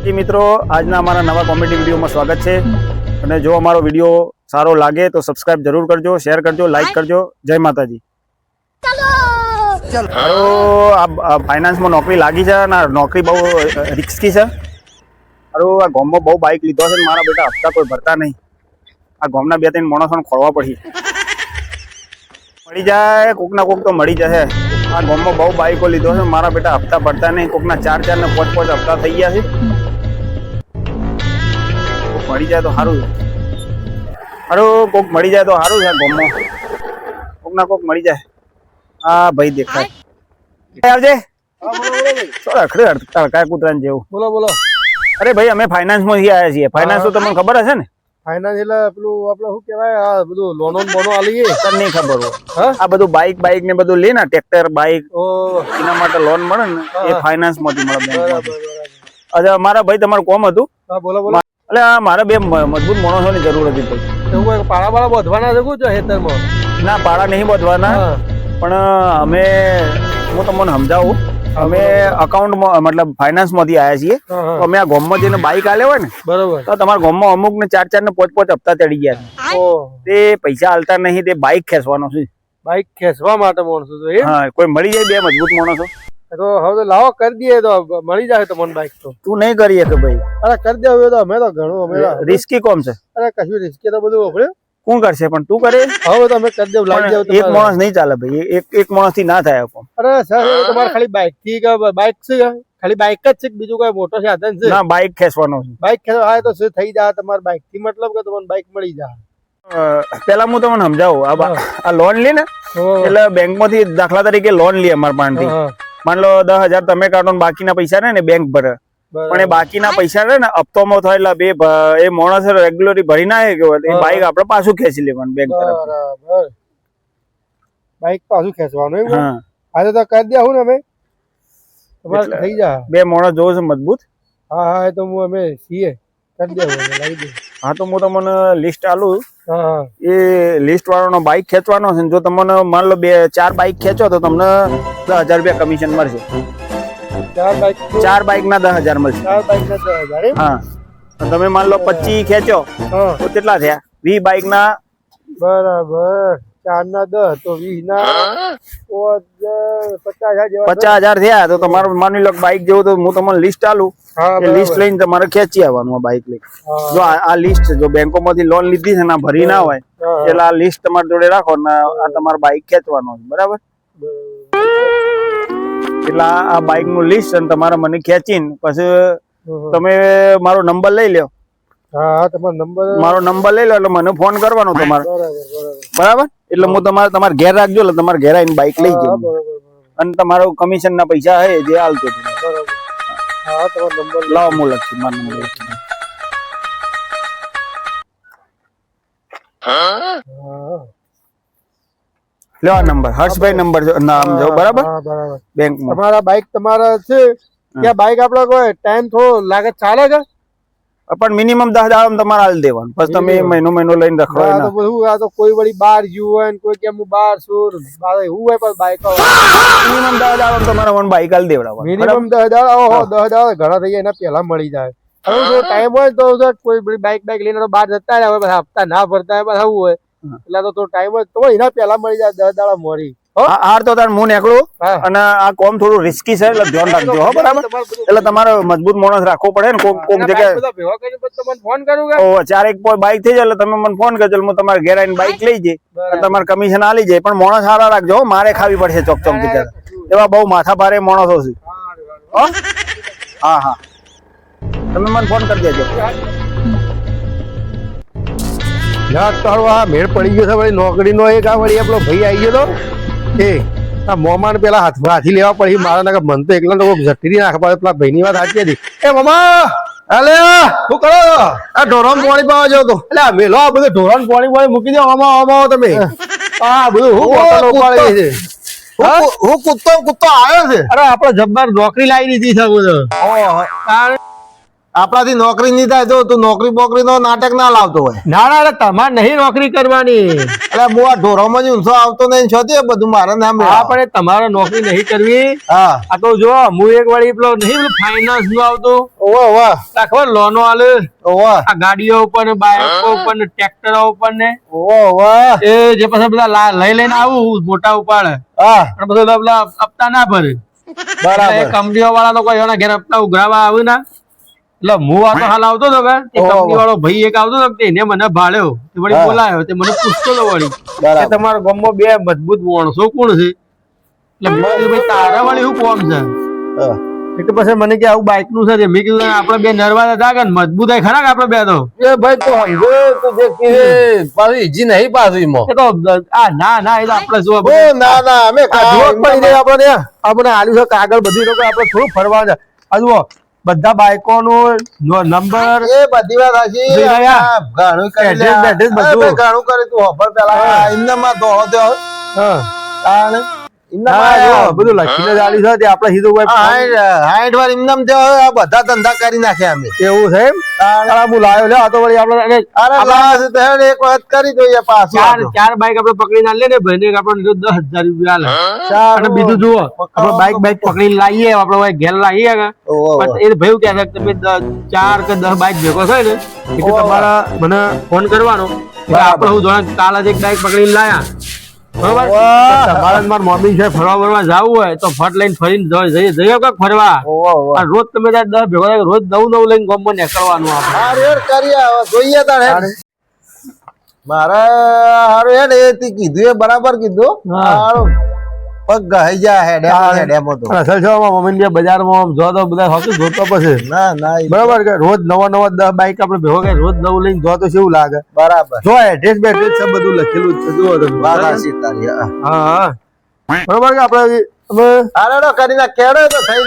जी मित्रों, આજના અમારા નવા કોમેડી વિડીયોમાં સ્વાગત છે અને જો અમારો વિડીયો સારો લાગે તો સબસ્ક્રાઇબ જરૂર કરજો, શેર કરજો, લાઈક કરજો. જય માતાજી. ચલો આ ફાઇનાન્સમાં નોકરી લાગી છે અને નોકરી બહુ રિસ્કી છે. આ ગામમાં બહુ બાઇક લીધો છે, મારા બેટા હપ્તા કોઈ ભરતા નહીં. આ ગામના બે ત્રણ માણસોને ખોળવા પડી. મળી જાય કોકના કોક તો મળી જશે. આ ગામમાં બહુ બાઇકો લીધો છે, મારા બેટા હપ્તા ભરતા નહીં. કોકના 4 ને 5 હપ્તા થઈ ગયા છે. મળી જાય તો સારું છે. કોક મળી જાય તો સારું છે. ગામમાં કોકના કોક મળી જાય. હા ભાઈ દેખાય આવજે. તડકા કૂતરાને જેવું. બોલો બોલો. અરે ભાઈ અમે ફાઇનાન્સ માંથી આવ્યા છીએ. ફાઇનાન્સ તો તમને ખબર હશે ને? ફાઇનાન્સ એટલે પેલું આપણે શું કહેવાય, આ બધું લોનો બોનો આલીએ. તને નહીં ખબર હોય આ બધું બાઇક ને બધું લે ને, ટ્રેક્ટર બાઇક એના માટે લોન મળે ને એ ફાઇનાન્સ માંથી મળે. અચ્છા મારા ભાઈ તમારું કોમ હતું? હા બોલો બોલો. એટલે મારે બે મજબૂત માણસોની જરૂર હતી ભાઈ. એવું કોઈ પાડા બાળા બાંધવાના છે કુછ હેતરમાં? ના પાડા નહીં બાંધવાના, પણ અમે હું તમને સમજાવું. અમે અકાઉન્ટમાં મતલબ ફાઇનાન્સ માંથી આવ્યા છીએ. તો અમે આ ગામમાં જઈને બાઇક આલે હોય ને, બરોબર, તો તમારા ગામમાં અમુક ને 4 ને 5 હપ્તા ચડી ગયા. તે પૈસા હાલતા નહીં, તે બાઇક ખેંચવાનો છે. બાઇક ખેંચવા માટે માણસો તો એ? હા, કોઈ મળી જાય બે મજબૂત માણસો તો હવે લાવો કરી દઈએ તો મળી જાય તો મને બાઇક. તો તું નહીં કરીએ કે ભાઈ? અરે કરી દે હવે તો અમે તો ઘણું અમે રિસ્કી કોમ છે. અરે કશું રિસ્કી તો બધું આપણે કોણ કરશે, પણ તું કરે. હવે તો અમે કરી દેવ, લાગી જાવ. એક માણસ નહીં ચાલે ભાઈ, એક માણસ થી ના થાય કોમ. અરે સર તમારે ખાલી બાઇક થી બાઇક છે, ખાલી બાઇક જ છે, બીજું કઈ મોટો સાધન છે? ના, બાઇક ખેંચવાનો છે. બાઇક ખેંચવા આવે તો શું થઈ જાય તમારે બાઇક થી, મતલબ કે તમને બાઇક મળી જાય. પેલા હું તમને સમજાવું. આ લોન લે ને એટલે બેંક માંથી દાખલા તરીકે લોન લે અમારા પાસેથી. માન લો 10,000 તમે કાઢો, બાકીના પૈસા ને બેંક ભરે. પણ એ બાકીના પૈસા ને હપ્તોમાં થાય એટલે એ માણસ રેગ્યુલરી ભરી ના એ બાઇક આપડે પાછું ખેંચી લેવાનું બેંક તરફ. બાઇક પાછું ખેંચવાનું એમ? હા તો કરી દે હું ને અમે તમારે થઈ જાય. બે માણસ જોવો છે મજબૂત. હા હા એ તો હું અમે છીએ, કરી દે લાવી દે. હા તો હું તમને લિસ્ટ આલું. હા એ લિસ્ટ વાળાનો બાઇક ખેંચવાનો છે. જો તમને માન લો 4 બાઇક ખેંચો તો તમને 10,000 રૂપિયા કમિશન મળશે. 4 બાઇક ના 10,000 મળશે. 4 બાઇક ના 10,000? હા. તમે માન લો 25 ખેંચો તો કેટલા થયા? 20 બાઇક ના. બરાબર, 4 ના 10 તો 20 ના 50,000 થયા. તો તમારું માની લો બાઇક જેવું તો હું તમને લિસ્ટ આલું. એ લિસ્ટ લઈને તમારે ખેંચી આવવાનું આ બાઇક લઈ. જો આ લિસ્ટ જો બેંકો માંથી લોન લીધી છે ને ભરી ના હોય એટલે આ લિસ્ટ તમારી જોડે રાખો ને આ તમારો બાઇક ખેંચવાનો છે. બરાબર? એટલે આ બાઇક નું લિસ્ટ અને તમારે મને ખેંચીને પછી તમે મારો નંબર લઈ લો. હા તમારો નંબર, મારો નંબર લઈ લો એટલે મને ફોન કરવાનો તમારે. બરાબર? એટલે હું તમારે ઘેર રાખજો એટલે તમારે ઘેર આવીને બાઇક લઈ જાવ અને તમારો કમિશન ના પૈસા હે જે હાલતો. હા તમારો નંબર લાવો, હું લખી મારો નંબર લખી. લો આ નંબર હર્ષભાઈ નંબર નામ જો. બરાબર? બેંક માં તમારા બાઇક તમારા છે ત્યાં બાઇક આપડે કોઈ ટાઈમ થોડો લાગે ચાલે છે? પણ મિનિમમ 10 દાડા તમારે હાલ દેવાનું. પછી તમે મહિનો લઈને રખડો. આ તો કોઈ વળી બહાર ગયું હોય ને કોઈ કે હું બહાર છું એવું હોય, પણ બાઇક મિનિમમ 10 દાડા તમારે મને બાઇક હાલ દેવડાવવાનું. મિનિમમ 10 દાડા. ઓહો 10 દાડા ઘણા થઈ જાય, એના પહેલા મળી જાય. હવે જો ટાઈમ હોય તો કોઈ બાઇક લઈને બહાર જતા રહ્યા હોય, હપ્તા ના ભરતા હોય, આવું હોય એટલે તો ટાઈમ હોય તો એના પહેલા મળી જાય. 10 દાડા મળી હાર તો તાર હું નીકળું. અને આ કોમ થોડું રિસ્કી છે એટલે ધ્યાન રાખજો. હો બરાબર? એટલે તમારે મજબૂત માણસ રાખવો પડે ને. કોક જગ્યાએ ફોન કરું કે 4 બાઇક થઈ જાય એટલે તમે મને ફોન કરજો. હું તમારે ઘેર આવીને બાઇક લઈ જઈ તમારે કમિશન આલી જાય. પણ માણસ સારા રાખજો. મારે ખાવી પડશે ચોક ચોક જગ્યા. એવા બહુ માથા ભારે માણસો છે. હા હા તમે મને ફોન કરી દેજો. મેળ પડી ગયો છે વળી નોકરી નો. એક આ વળી આપણો ભાઈ આવી ગયો તો એ આ મોમાન પેલા હાથી લેવા પડી મારા ના. મન તો એકલા તો ઝટરી નાખવા પેલા ભાઈ ની વાત સાચી હતી. એ મામા અલે શું કરો? આ ઢોરણ પાણી પાવા જાવ તો એટલે મેલો આ બધું ઢોરણ પાણી મૂકી દો. આમાં તમે આ બધું હું કૂદતો આવ્યો છે. અરે આપડે જબ્બર નોકરી લાવી દીધી છે બધું. આપણાથી નોકરી નહીં થાય તો તું નોકરી બોકરી નો નાટક ના લાવતો હોય. ના ના એટલે તમારે નહીં નોકરી કરવાની. એટલે હું આ ઢોરોમાં જ ઊંચો આવતો નહીં છોતી બધું મારે નામ હા પણ એ તમારે નોકરી નહીં કરવી. હા આ તો જો હું એક વાળી પેલો નહીં પેલું ફાઇનાન્સ નું આવતું ઓવા ઓવા ખબર લોનો આલે ઓવા આ ગાડીઓ ઉપર ને બાઇકો ઉપર ને ટ્રેક્ટરો ઉપર ને ઓવા ઓવા એ જે પછી બધા લઈ લઈને આવું મોટા ઉપાડે હા અને પછી પેલા હપ્તા ના ભરે બરાબર કંપનીઓ વાળા તો કોઈ એના ઘેર હપ્તા ઉઘરાવા આવે ના એટલે હું આ તો હાલ આવતો હતો કે કંપની વાળો ભાઈ એક આવતો હતો એને મને ભાળ્યો તે વળી બોલાયો તે મને પૂછતો હતો વળી કે તમારા ગામમાં બે મજબૂત માણસો કોણ છે એટલે મેં કીધું ભાઈ તારા વાળી શું કોમ છે એટલે પછી મને કે આવું બાઇક નું છે મેં કીધું આપડે બે નરવા હતા કે મજબૂત ખરા કે આપડે બે તો એ ભાઈ તો હંગો તું જે કે પાછી ઈજી નહીં પાછી મો એ તો આ ના ના એ તો આપણે જો ઓ ના ના અમે પડી જાય આપણે આપણે આલ્યું છે કાગળ બધી લોકો આપણે થોડું ફરવા છે આ જુઓ બધા બાઇકો નો નંબર એ બધી વાત હાચી ઘણું કરી લે બધું ઘણું કરી તું ખબર પેલા ઇન્નામાં દોડો દે તાણ ઇન્નામાં બધું લખીને જ આલ્યું છે તે આપણે સીધું હાઈટ વાર ઇન્નામ દે આ બધા ધંધા કરી નાખ્યા અમે એવું છે એમ હું લાવ્યો લે આ તો વળી આપણે અરે લાસ તો એક વાત કરી જોઈએ પાછું ચાર બાઇક આપણે પકડીને આલે ને ભાઈને આપણે 10,000 રૂપિયા આલે અને બીજું જુઓ આપણે બાઇક પકડીને લાવીએ આપણે ઘેર લાવીએ પણ એ ભાઈ કે તમે 4 કે 10 બાઇક ભેગો થાય ને એટલે તમારા મને ફોન કરવાનો આપણે હું જોડે કાલ જ એક બાઇક પકડીને લાયા બરોબર તમારા મારા મમ્મી છે ફરવા ફરવા જવું હોય તો ફટ લઈને ફરીને જઈએ કાક ફરવા રોજ તમે 10 ભેગો થાય રોજ 9 લઈને ગામમાં નીકળવાનું આપણે કરીએ જોઈએ તારે મારે હારું હેડ એ કીધું એ બરાબર કીધું હારું પગ ગઈ જા હેડેમાં તો અસલ છે મમ્મી બે બજારમાં જો તો બધા હોતું જોતો પછી ના ના બરાબર કે રોજ નવા 10 બાઇક આપણે ભેગો કે રોજ 9 લઈને જો તો કેવું લાગે બરાબર જો એડ્રેસ બેડ્રેસ છે બધું લખેલું છે જુઓ તમે વાત હાચી તારી હા બરાબર કે આપણે હવે આરેડો કરીને કેડો તો થઈ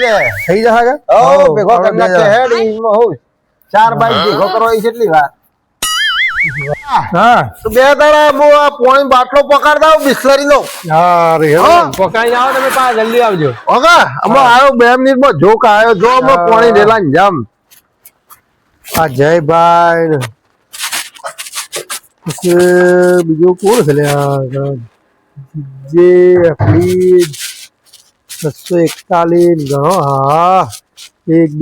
જશે કે ઓ ભેગો કરીને હેડ ઈમાં હું 4 બાઈક ભેગો કરો એ કેટલી વાત હા તો બે દાડા હું આ પોણી બાટલો પકડ દઉં બિસ્લરી નો હા રે પકાઈ આવો તમે પા જલ્દી આવજો ઓકે અમે આવ્યો 2 મિનિટમાં જોક આવ્યો જો અમે પોણી રેલા જામ આ જયભાઈ બીજું કોણ છે લે જે આપણી 241 ગણો હા 1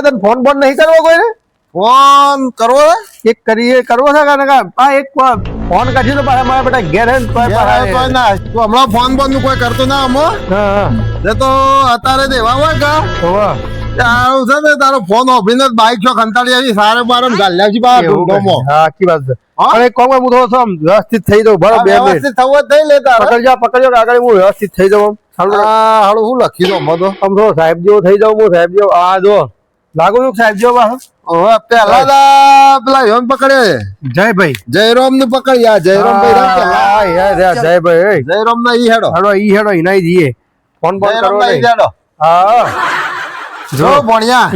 2 ફોન બોન નહીં કરવો કોઈને ફોન કરવો એક કરીએ કરવો છે કે આ એક ફોન કાઢી તો મારા બેટા ઘેર હે તું હમણાં ફોન બોન નું કોઈ કરતો ના અમો તો અત્યારે દેવા હોય કા આવું છે ને તારો ફોન ઓફરીને બાઈક છો ખંતાડી આવી સારે બાર ગાલ્યા છી બા હા કી વાત છે અરે કોમ હું થોડો સમ વ્યવસ્થિત થઈ જાઉં બરાબર વ્યવસ્થિત થવો થઈ લે તારે પકડજો આગળ હું વ્યવસ્થિત થઈ જાઉં હાડું હું લખી દઉં મતો આમ તો સાહેબ જેવો થઈ જાઉં હું સાહેબ જેવો આ જો લાગુ છું સાહેબ જેવો પાછો પેલા પેલા યોન પકડે જયભાઈ જયરામ નું પકડ જયરામ જયભાઈ જયરામ ના ઈ હેડો હેડો ઇનાઈ જઈએ ફોન ફોન જયરામ ના ઈ હેડો હા જો ભણ્યા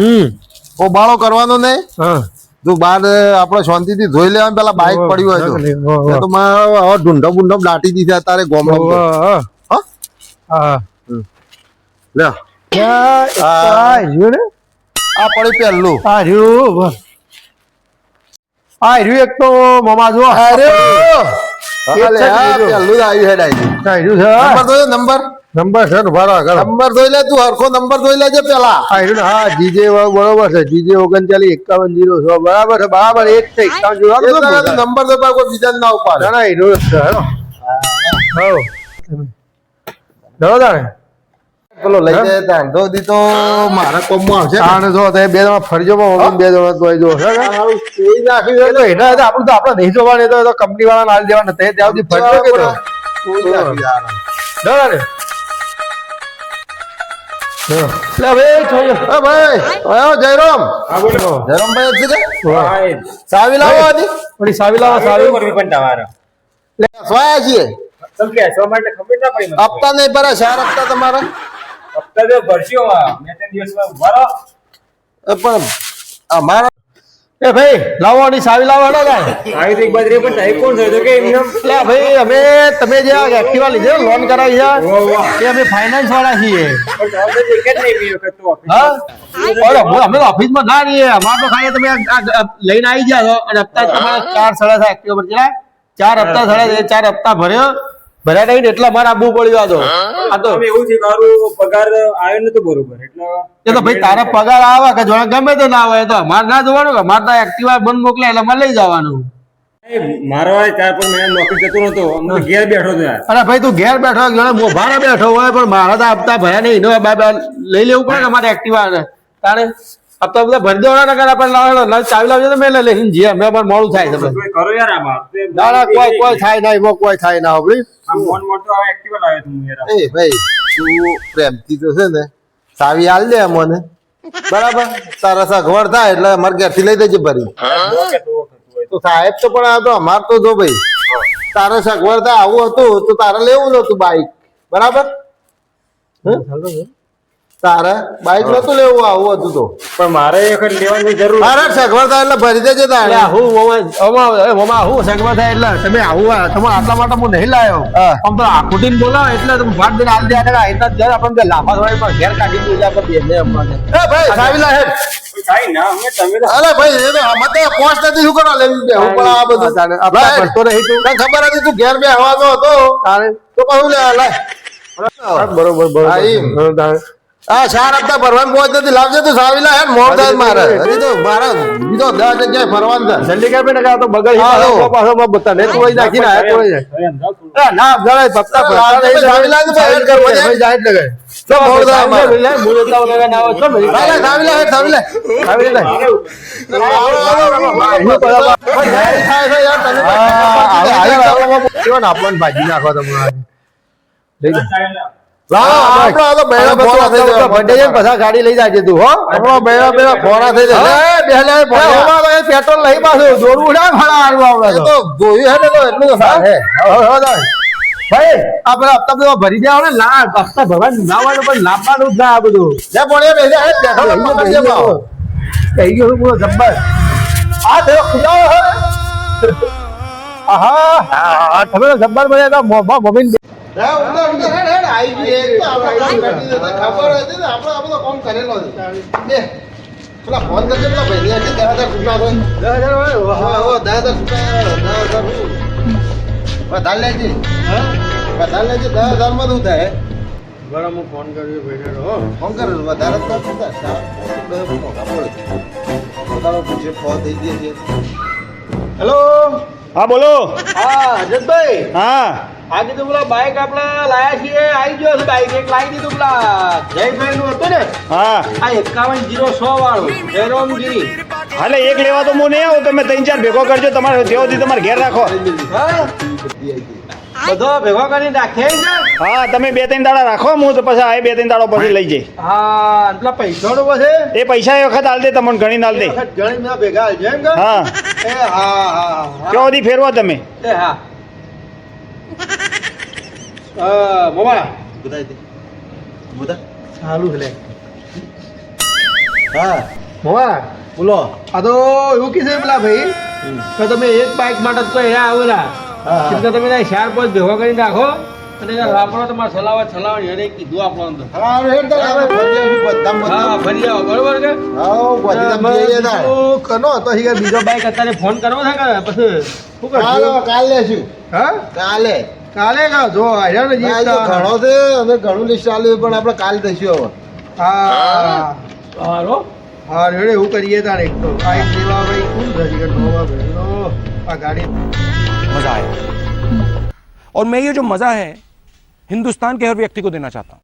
ઓ બાળો કરવાનો નહીં તું બાર આપડે શાંતિ થી ધોઈ લેવાનું પેલા બાઈક પડ્યું હોય તો મારે ઢૂંઢો બુંઢો દાટી દીધા તારે ગોમડો લે આ પડી પેલું એક તો મામા જો નંબર છે નંબર જોઈ લે તું હરખો નંબર જોઈ લેજે પેલા હા જીજે બરોબર છે જીજે 395106 બરાબર છે બરાબર એક છે 51 નંબર તો કોઈ બીજા ના ઉપાડે ના હીરો પેલો લઈ જાય ધંધો દી તો મારા કોમમાં આવશે તાણે જો તે બે જણા ફરજો માં બે જણા તો જો એ નાખી તો એના આપણું તો આપણે નહીં જોવાને તો કંપની વાળા નાલ દેવાના તે ત્યાં સુધી ફરજો કે તો લે ભાઈ છોયો ભાઈ આયો જયરામ જયરામ ભાઈ છે કે સાવી લાવો આની થોડી સાવી લાવો સાવી કરવી પણ તમારે લે સોયા છીએ તમ કે સો માટે ખબર ના પડી મને હપ્તા નહીં ભરા 4 હપ્તા તમારા હપ્તા જો ભરશો મેં તે દિવસમાં ભરો પણ અમારા એ ભાઈ લાવો ની સાવી લાવો હેડો તાર. આવી તો એક બાજુ રે, પણ ટાઈપ કોણ થયો તો કે એમને એટલે ભાઈ અમે તમે જે આ એક્ટિવા લીધે લોન કરાવી છે એ અમે ફાઇનાન્સ વાળા છીએ. પણ તો એક જ નહીં પી વખત તો office હા અમે તો ઓફિસમાં ના રહીએ. અમારે તો ખાલી તમે લઈને આવી ગયા છો અને હપ્તા તમારે 4 સળા થાય એક્ટિવા પર ચલા 4 હપ્તા સળા 4 હપ્તા ભર્યા નહીં એટલે અમારે આવવું પડ્યું. આ તો અમે એવું છે કે મારું પગાર આવ્યો નતો બરોબર, એટલે એ તો ભાઈ તારા પગાર આવે કે જોડે ગમે તે ના આવે તો અમારે ના જોવાનું કે અમારે તો એક્ટિવા બંધ મોકલે એટલે અમારે લઈ જવાનું. મારો 4-5 મહિના નોકરી જતો નતો, અમે તો ઘેર બેઠો હતો યાર. અરે ભાઈ તું ઘેર બેઠો ઘણા મોભારે બેઠો હોય પણ મારા તો હપ્તા ભર્યા નહીં એનો લઈ લેવું પડે ને અમારે એક્ટિવા તારે હપ્તા બધા ભરી દેવાના કરે આપણે ચાવી લાવજો તો મેં લઈને જઈએ અમે પણ મોડું થાય છે કોઈ કરો યાર આમાં. ના ના કોઈ થાય ના એમાં કોઈ થાય ના આપડી આમ મોન તો હવે એક્ટિવા લાવ્યો તું યાર. એ ભાઈ તું પ્રેમથી તો છે ને સાવી હાલ દે મને, બરાબર? તારા સગવડ થાય એટલે અમારે ઘેરથી લઈ દેજે ભરી. તો સાહેબ તો પણ આ તો અમાર તો જો ભાઈ તારે સગવડ થાય આવું હતું તો તારે લેવું નતું બાઈક, બરાબર? તારે બાઈક નતું લેવું આવું હતું તો પણ મારે એક વખત લેવાની જરૂર મારે સગવડ થાય એટલે ભરી દેજે તારે. હું સગવડ થાય એટલે તમે આવું તમે આટલા માટે હું નહીં લાવ્યો આમ તો આખુટીને બોલાવો એટલે તમે ભાટ દઈને હાલ દે આગળ આઈના ઘર આપણને લાંબા સમય પર ઘેર કાઢી દીધા આપણે બેને અમને. એ ભાઈ સાવી લા હેડ. થાય ના, અમે તમે તો અરે ભાઈ એ તો મતે પોસ્ટ નથી શું કરવા લેવી બે હું પણ આ બધું આપણે ભરતો નહીં તું તને ખબર હતી તું ઘેર બે હવાનો હતો તો પાછું લે લાય. બરોબર હા, એમ. આ 4 હપ્તા ભરવાનું પહોંચ નથી લાવજે તું સાવી લા હેડ. મોડ થાય મારે હજી તો મારે બીજો 10 જગ્યાએ ફરવાનું છે. જલ્દી કર બેટા તો બગડ પાછો બતા ને તોડી નાખીને આ તોડી જાય ના જરા પત્તા સાવી લા તો હેડ કર મને. જાય એટલે ગઈ તો મોડ થાય મારે. બોલતા વગર ના આવે તો સાવી લા સાવી લા હેડ સાવી લા. આવી લે આપણને ભાજી નાખો તમે પાછા ગાડી લઈ જાય તું હો પેટ્રોલ લઈ પાછું દોડવું ના ભાડા ભાઈ આ બધા હપ્તા બધા ભરી દેવા ને ના હપ્તા ભરવાનું ના હોય પણ લાવવાનું જ ના આ બધું કહી ગયો પૂરો જબ્બર આ થયો ખુદાઓ હા તમે જબ્બર બન્યા મમ્મી ફોન કરજે પેલા ભાઈ 10,000 લેજે વધારે લેજે 10,000 માં શું થાય? ફોન કર્યો ભાઈ ફોન કરે વધારે તો પૂછે ફોન થઈ જશે. હેલો હા બોલો. હા અજતભાઈ હા આજે તો પેલા બાઈક આપણે લાયા છીએ આવી ગયો છે બાઈક એક લાવી દીધું પેલા જયભાઈ નું હતું ને હા આ 5106 વાળું જયરામગીરી હાલે એક લેવા તો હું નહીં આવું, તમે 3-4 ભેગો કરજો તમારે તેઓથી તમારે ઘેર રાખો. બધો ભેગો કરીને રાખે છે. હા તમે 2-3 દાડા રાખો, હું તો પછી આ 2-3 દાડા પછી લઈ જઈ. હા એટલા પૈસાનું પછી એ પૈસા એ વખત હાલ દે તમને ઘણી નાલ દે. ઘણી ના ભેગા છે એમ કે હા એ હા હા કેવો દી ફેરવો તમે. એ હા મોમા બતાવી દે બતા. ચાલુ છે લે હા મોમા બોલો. આ તો એવું કીધું પેલા ભાઈ કે તમે એક બાઈક માટે તો અહીંયા આવેલા એટલે તમે 4-5 ભેગો કરીને રાખો અને વાપરો તમારે ચલાવવાની એને કીધું આપણને તો હા હેડ તો આપણે હા ફરી આવો બરોબર કે કનો તો બીજો બાઈક અત્યારે ફોન કરવો છે કે પછી શું કરશું કાલ લેશું. હા કાલે કાલે કા જો આયા ને ઘણો છે અમે ઘણું લિસ્ટ આલ્યું પણ આપણે કાલ દઈશું હવે. હા હારો હા રેડે એવું કરીએ તારે એક તો આ એક લેવા ભાઈ કોણ થશે કે નોવા ભેલો આ ગાડી मजा आया और मैं ये जो मजा है हिंदुस्तान के हर व्यक्ति को देना चाहता हूं.